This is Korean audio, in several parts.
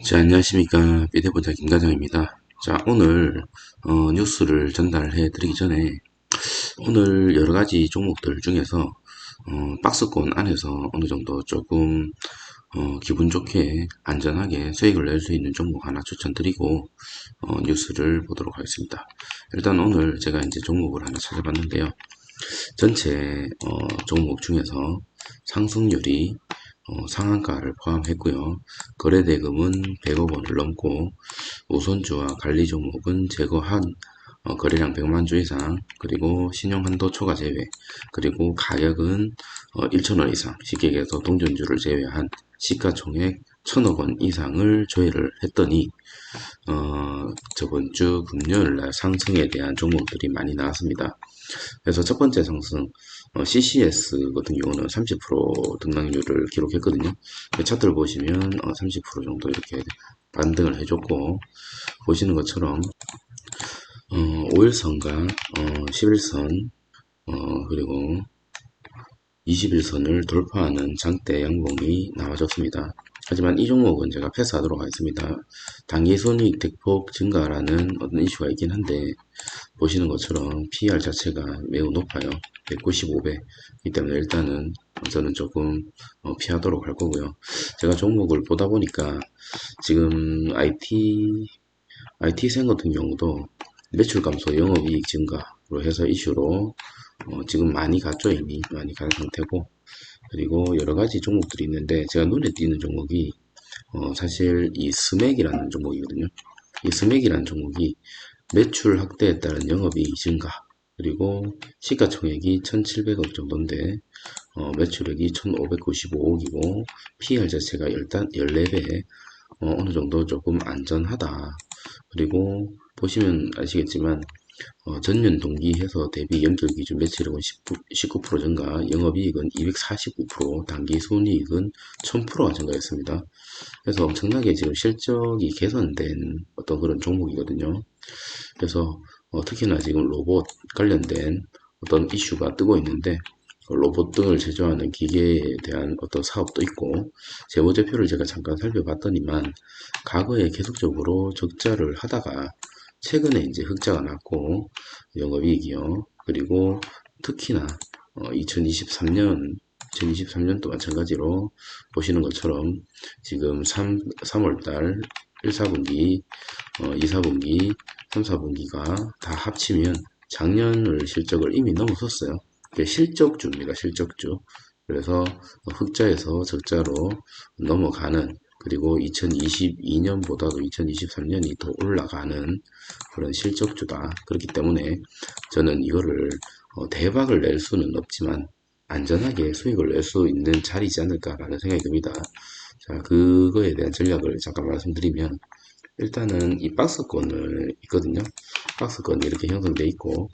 자, 안녕하십니까. 비대보자 김과장입니다. 자, 오늘 뉴스를 전달해 드리기 전에 오늘 여러 가지 종목들 중에서 박스권 안에서 어느 정도 조금 기분 좋게 안전하게 수익을 낼 수 있는 종목 하나 추천드리고 뉴스를 보도록 하겠습니다. 일단 오늘 제가 이제 종목을 하나 찾아봤는데요. 전체 종목 중에서 상승률이 상한가를 포함했고요. 거래대금은 100억 원을 넘고 우선주와 관리 종목은 제거한 거래량 100만 주 이상, 그리고 신용한도 초과 제외, 그리고 가격은 1,000원 이상, 쉽게 얘기해서 동전주를 제외한 시가총액 1,000억 원 이상을 조회를 했더니 저번 주 금요일날 상승에 대한 종목들이 많이 나왔습니다. 그래서 첫 번째 상승 CCS 같은 경우는 30% 등락률을 기록했거든요. 차트를 보시면 30% 정도 이렇게 반등을 해줬고, 보시는 것처럼 5일선과 11선 그리고 21선을 돌파하는 장대 양봉이 나와줬습니다. 하지만 이 종목은 제가 패스하도록 하겠습니다. 단기손익 대폭 증가라는 어떤 이슈가 있긴 한데, 보시는 것처럼 PER 자체가 매우 높아요. 195배. 이 때문에 일단은 저는 조금 피하도록 할 거고요. 제가 종목을 보다 보니까 지금 IT생 같은 경우도 매출 감소, 영업이익 증가로 해서 이슈로 지금 많이 갔죠. 이미 많이 간 상태고, 그리고 여러 가지 종목들이 있는데 제가 눈에 띄는 종목이 사실 이 스맥이라는 종목이거든요. 이 스맥이라는 종목이 매출 확대에 따른 영업이익 증가, 그리고 시가총액이 1,700억 정도인데 매출액이 1,595억이고 PER 자체가 일단 14배, 어느 정도 조금 안전하다. 그리고 보시면 아시겠지만 전년 동기 해서 대비 연결 기준 매출액은 19% 증가, 영업이익은 249%, 단기순이익은 1000%가 증가했습니다. 그래서 엄청나게 지금 실적이 개선된 어떤 그런 종목이거든요. 그래서 특히나 지금 로봇 관련된 어떤 이슈가 뜨고 있는데, 로봇 등을 제조하는 기계에 대한 어떤 사업도 있고, 재무제표를 제가 잠깐 살펴봤더니만 과거에 계속적으로 적자를 하다가 최근에 이제 흑자가 났고, 영업이익이요. 그리고 특히나 2023년도 마찬가지로 보시는 것처럼 지금 3월달 1, 4분기, 2, 4분기, 3, 4분기가 다 합치면 작년을 실적을 이미 넘어섰어요. 이게 실적주입니다. 실적주. 그래서 흑자에서 적자로 넘어가는, 그리고 2022년보다도 2023년이 더 올라가는 그런 실적주다. 그렇기 때문에 저는 이거를 대박을 낼 수는 없지만 안전하게 수익을 낼 수 있는 자리지 않을까라는 생각이 듭니다. 자, 그거에 대한 전략을 잠깐 말씀드리면, 일단은 이 박스권을 있거든요. 박스권이 이렇게 형성되어 있고,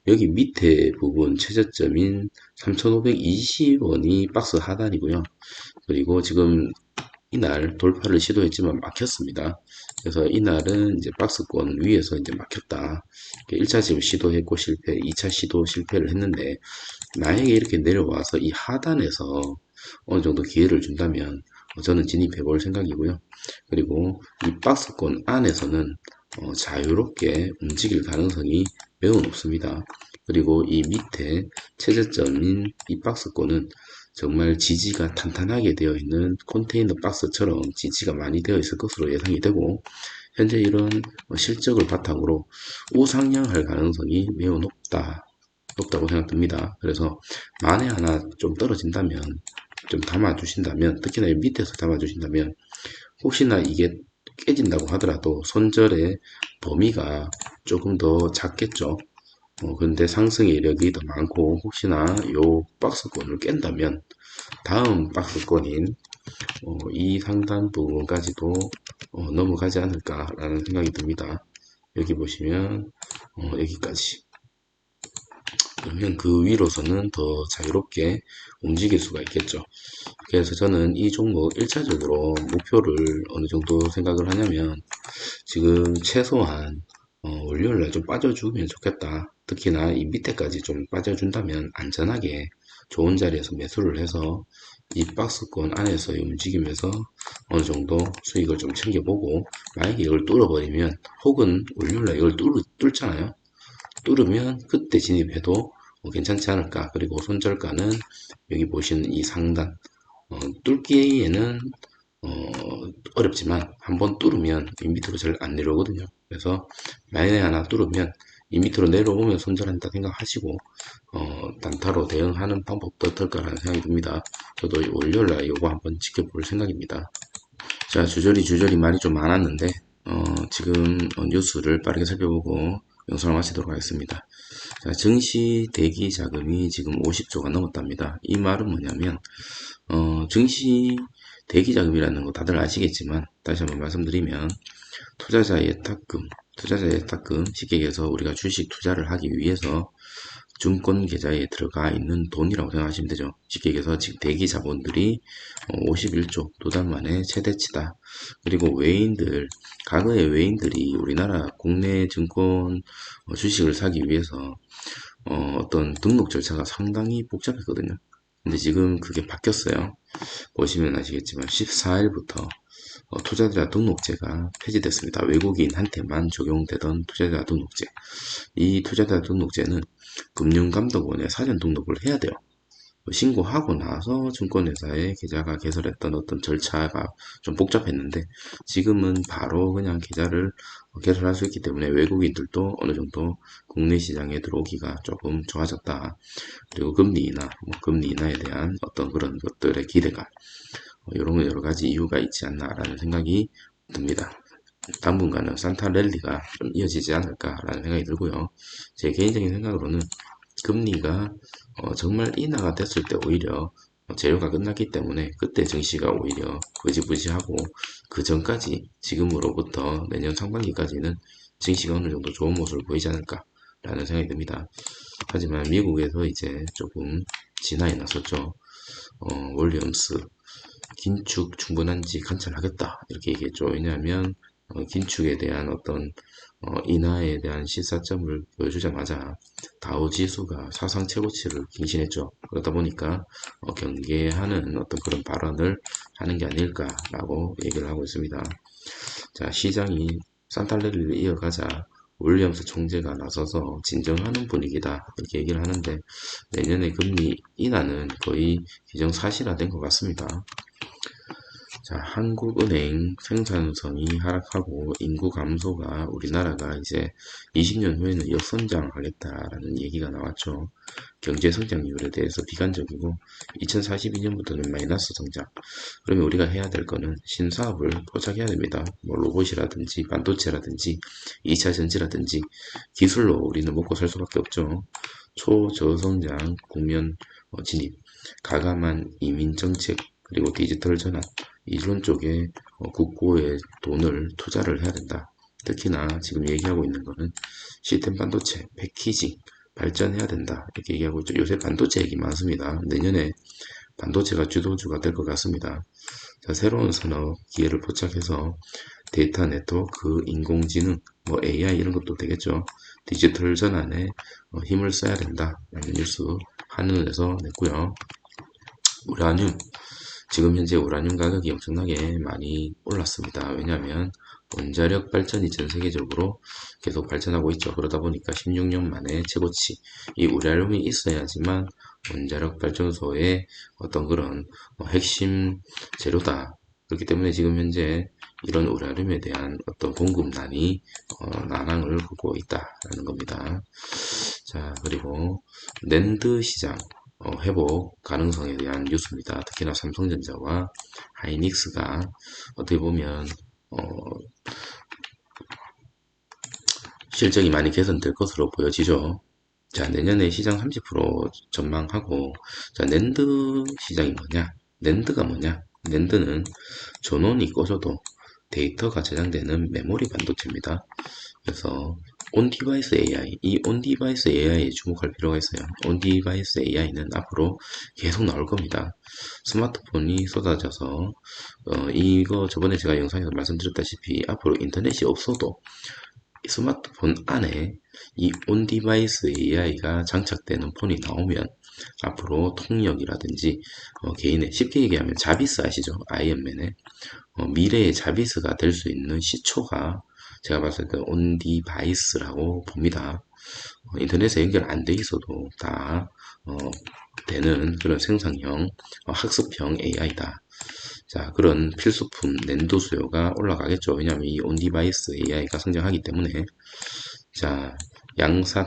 여기 밑에 부분 최저점인 3,520원이 박스 하단이고요. 그리고 지금 이날 돌파를 시도했지만 막혔습니다. 그래서 이날은 이제 박스권 위에서 이제 막혔다. 1차 지금 시도했고 실패, 2차 시도 실패를 했는데, 만약에 이렇게 내려와서 이 하단에서 어느 정도 기회를 준다면 저는 진입해 볼 생각이고요. 그리고 이 박스권 안에서는 자유롭게 움직일 가능성이 매우 높습니다. 그리고 이 밑에 최저점인 이 박스권은 정말 지지가 탄탄하게 되어 있는 컨테이너 박스처럼 지지가 많이 되어 있을 것으로 예상이 되고, 현재 이런 실적을 바탕으로 우상향할 가능성이 매우 높다고 생각됩니다. 그래서 만에 하나 좀 떨어진다면, 좀 담아주신다면, 특히나 밑에서 담아주신다면, 혹시나 이게 깨진다고 하더라도 손절의 범위가 조금 더 작겠죠. 근데 상승의 이력이 더 많고, 혹시나 요 박스권을 깬다면 다음 박스권인 이 상단 부분까지도 넘어가지 않을까라는 생각이 듭니다. 여기 보시면 여기까지. 그러면 그 위로서는 더 자유롭게 움직일 수가 있겠죠. 그래서 저는 이 종목 1차적으로 목표를 어느 정도 생각을 하냐면, 지금 최소한 월요일날 좀 빠져주면 좋겠다. 특히나 이 밑에까지 좀 빠져준다면 안전하게 좋은 자리에서 매수를 해서 이 박스권 안에서의 움직임에서 어느 정도 수익을 좀 챙겨보고, 만약에 이걸 뚫어버리면, 혹은 월요일날 이걸 뚫잖아요. 뚫으면 그때 진입해도 괜찮지 않을까. 그리고 손절가는 여기 보시는 이 상단, 뚫기에는 어, 어렵지만 한번 뚫으면 이 밑으로 잘 안 내려오거든요. 그래서 만약에 하나 뚫으면 이 밑으로 내려오면 손절한다 생각하시고 단타로 대응하는 방법도 어떨까라는 생각이 듭니다. 저도 월요일날 이거 한번 지켜볼 생각입니다. 자, 주저리 말이 좀 많았는데 지금 뉴스를 빠르게 살펴보고 영상을 마치도록 하겠습니다. 자, 증시 대기 자금이 지금 50조가 넘었답니다. 이 말은 뭐냐면 증시 대기 자금이라는 거 다들 아시겠지만 다시 한번 말씀드리면 투자자의 예탁금, 쉽게 얘기해서 우리가 주식 투자를 하기 위해서 증권 계좌에 들어가 있는 돈이라고 생각하시면 되죠. 쉽게 얘기해서 지금 대기 자본들이 51조 두 달 만에 최대치다. 그리고 과거의 외인들이 우리나라 국내 증권 주식을 사기 위해서 어떤 등록 절차가 상당히 복잡했거든요. 근데 지금 그게 바뀌었어요. 보시면 아시겠지만 14일부터 투자자 등록제가 폐지됐습니다. 외국인한테만 적용되던 투자자 등록제. 이 투자자 등록제는 금융감독원에 사전 등록을 해야 돼요. 신고하고 나서 증권회사에 계좌가 개설했던 어떤 절차가 좀 복잡했는데 지금은 바로 그냥 계좌를 개설할 수 있기 때문에 외국인들도 어느 정도 국내 시장에 들어오기가 조금 좋아졌다. 그리고 금리 인하에 대한 어떤 그런 것들의 기대감, 이런 여러 가지 이유가 있지 않나라는 생각이 듭니다. 당분간은 산타 랠리가 좀 이어지지 않을까라는 생각이 들고요. 제 개인적인 생각으로는 금리가 정말 인하가 됐을 때 오히려 재료가 끝났기 때문에 그때 증시가 오히려 거지부지하고 그 전까지 지금으로부터 내년 상반기까지는 증시가 어느 정도 좋은 모습을 보이지 않을까라는 생각이 듭니다. 하지만 미국에서 이제 조금 진화에 나섰죠. 윌리엄스 긴축 충분한지 관찰하겠다 이렇게 얘기했죠. 왜냐하면 긴축에 대한 어떤 인하에 대한 시사점을 보여주자마자 다우 지수가 사상 최고치를 갱신했죠. 그러다 보니까 경계하는 어떤 그런 발언을 하는 게 아닐까라고 얘기를 하고 있습니다. 자, 시장이 산탈레리를 이어가자 윌리엄스 총재가 나서서 진정하는 분위기다 이렇게 얘기를 하는데 내년에 금리 인하는 거의 기정사실화된 것 같습니다. 자, 한국은행 생산성이 하락하고 인구 감소가 우리나라가 이제 20년 후에는 역성장하겠다라는 얘기가 나왔죠. 경제 성장률에 대해서 비관적이고 2042년부터는 마이너스 성장. 그러면 우리가 해야 될 거는 신사업을 포착해야 됩니다. 뭐 로봇이라든지 반도체라든지 2차 전지라든지 기술로 우리는 먹고 살 수밖에 없죠. 초저성장 국면 진입, 가감한 이민 정책, 그리고 디지털 전환, 이런 쪽에 국고에 돈을 투자를 해야 된다. 특히나 지금 얘기하고 있는 거는 시스템 반도체, 패키징 발전해야 된다. 이렇게 얘기하고 있죠. 요새 반도체 얘기 많습니다. 내년에 반도체가 주도주가 될 것 같습니다. 자, 새로운 산업 기회를 포착해서 데이터 네트워크, 인공지능, 뭐 AI 이런 것도 되겠죠. 디지털 전환에 힘을 써야 된다. 라는 뉴스 한눈에서 냈고요. 우라늄, 지금 현재 우라늄 가격이 엄청나게 많이 올랐습니다. 왜냐하면 원자력 발전이 전 세계적으로 계속 발전하고 있죠. 그러다 보니까 16년 만에 최고치. 이 우라늄이 있어야지만 원자력 발전소의 어떤 그런 핵심 재료다. 그렇기 때문에 지금 현재 이런 우라늄에 대한 어떤 공급난이 난항을 겪고 있다라는 겁니다. 자, 그리고 낸드 시장 회복 가능성에 대한 뉴스입니다. 특히나 삼성전자와 하이닉스가 어떻게 보면 실적이 많이 개선될 것으로 보여지죠. 자, 내년에 시장 30% 전망하고, 자, 낸드 시장이 뭐냐? 낸드가 뭐냐? 낸드는 전원이 꺼져도 데이터가 저장되는 메모리 반도체입니다. 그래서 온디바이스 AI, 이 온디바이스 AI에 주목할 필요가 있어요. 온디바이스 AI는 앞으로 계속 나올 겁니다. 스마트폰이 쏟아져서 이거 저번에 제가 영상에서 말씀드렸다시피 앞으로 인터넷이 없어도 스마트폰 안에 이 온디바이스 AI가 장착되는 폰이 나오면 앞으로 통역이라든지 개인의 쉽게 얘기하면 자비스 아시죠? 아이언맨의 미래의 자비스가 될 수 있는 시초가 제가 봤을 때 온디바이스라고 봅니다. 인터넷에 연결 안 돼 있어도 다 되는 그런 생성형 학습형 AI다. 자, 그런 필수품 낸도 수요가 올라가겠죠. 왜냐하면 이 온디바이스 AI가 성장하기 때문에. 자, 양사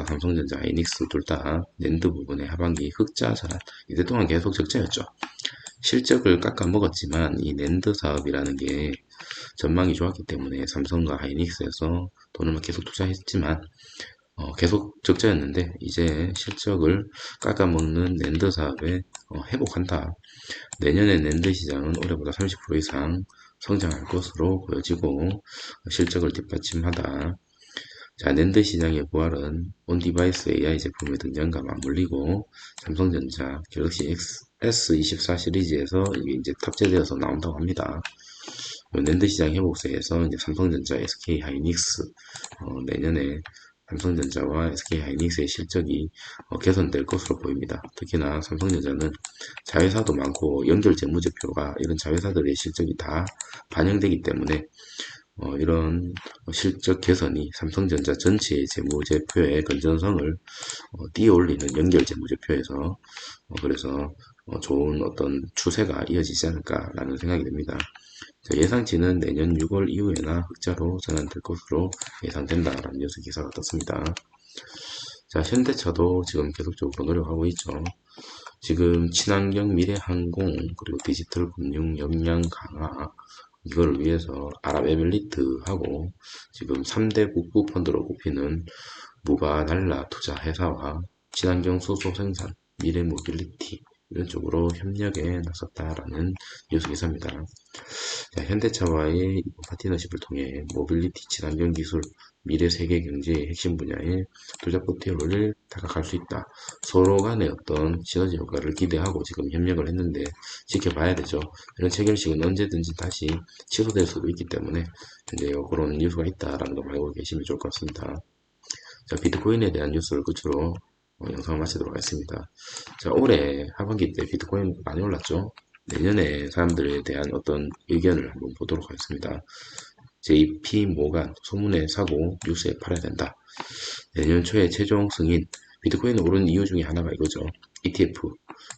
삼성전자, 하이닉스 둘 다 낸드 부분에 하반기 흑자 전환 이때 동안 계속 적자였죠. 실적을 깎아 먹었지만 이 낸드 사업이라는 게 전망이 좋았기 때문에 삼성과 하이닉스에서 돈을 계속 투자했지만 계속 적자였는데 이제 실적을 깎아먹는 낸드 사업에 회복한다. 내년에 낸드 시장은 올해보다 30% 이상 성장할 것으로 보여지고 실적을 뒷받침하다. 자, 낸드 시장의 부활은 온디바이스 AI 제품의 등장과 맞물리고 삼성전자 갤럭시 S24 시리즈에서 이게 이제 탑재되어서 나온다고 합니다. 낸드 시장 회복세에서 이제 삼성전자, SK 하이닉스 내년에 삼성전자와 SK 하이닉스의 실적이 개선될 것으로 보입니다. 특히나 삼성전자는 자회사도 많고 연결 재무제표가 이런 자회사들의 실적이 다 반영되기 때문에 이런 실적 개선이 삼성전자 전체의 재무제표의 건전성을 띄어올리는 연결 재무제표에서 그래서 좋은 어떤 추세가 이어지지 않을까라는 생각이 듭니다. 자, 예상치는 내년 6월 이후에나 흑자로 전환될 것으로 예상된다라는 뉴스 기사가 떴습니다. 자, 현대차도 지금 계속적으로 노력하고 있죠. 지금 친환경 미래항공 그리고 디지털 금융 역량 강화 이거를 위해서 아랍에밀리트하고 지금 3대 국부 펀드로 꼽히는 무바날라 투자 회사와 친환경 수소 생산, 미래 모빌리티 이런 쪽으로 협력에 나섰다라는 뉴스 기사입니다. 자, 현대차와의 파트너십을 통해 모빌리티 친환경 기술, 미래 세계 경제의 핵심 분야에 투자 포트폴리오를 다각할 수 있다. 서로 간의 어떤 시너지 효과를 기대하고 지금 협력을 했는데 지켜봐야 되죠. 이런 체결식은 언제든지 다시 취소될 수도 있기 때문에 이제 그런 뉴스가 있다라는 걸 알고 계시면 좋을 것 같습니다. 자, 비트코인에 대한 뉴스를 끝으로 영상을 마치도록 하겠습니다. 자, 올해 하반기 때 비트코인 많이 올랐죠. 내년에 사람들에 대한 어떤 의견을 한번 보도록 하겠습니다. JP 모간 소문에 사고 뉴스에 팔아야 된다. 내년 초에 최종 승인 비트코인이 오른 이유 중에 하나가 이거죠.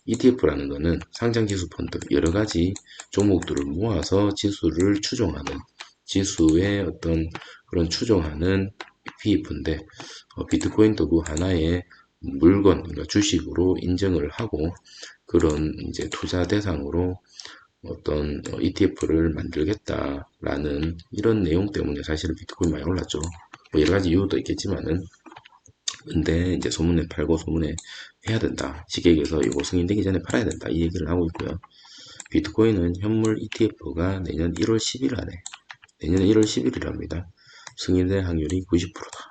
ETF라는 거는 상장지수 펀드 여러 가지 종목들을 모아서 지수를 추종하는 지수의 어떤 그런 추종하는 ETF인데 비트코인도 그 하나의 물건, 그러니까 주식으로 인정을 하고 그런 이제 투자 대상으로 어떤 ETF를 만들겠다라는 이런 내용 때문에 사실은 비트코인 많이 올랐죠. 뭐 여러 가지 이유도 있겠지만은 근데 이제 소문에 팔고 소문에 해야 된다. 쉽게 얘기해서 이거 승인되기 전에 팔아야 된다. 이 얘기를 하고 있고요. 비트코인은 현물 ETF가 내년 1월 10일 안에 내년 1월 10일이랍니다. 승인될 확률이 90%다.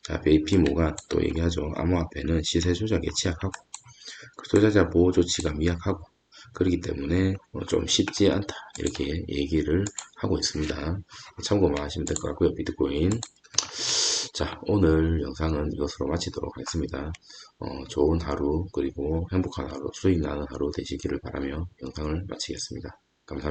자, JP모가 또 얘기하죠. 암호화폐는 시세 조작에 취약하고 투자자 보호 조치가 미약하고 그렇기 때문에 좀 쉽지 않다 이렇게 얘기를 하고 있습니다. 참고만 하시면 될 것 같고요. 비트코인. 자, 오늘 영상은 이것으로 마치도록 하겠습니다. 좋은 하루 그리고 행복한 하루 수익 나는 하루 되시기를 바라며 영상을 마치겠습니다. 감사합니다.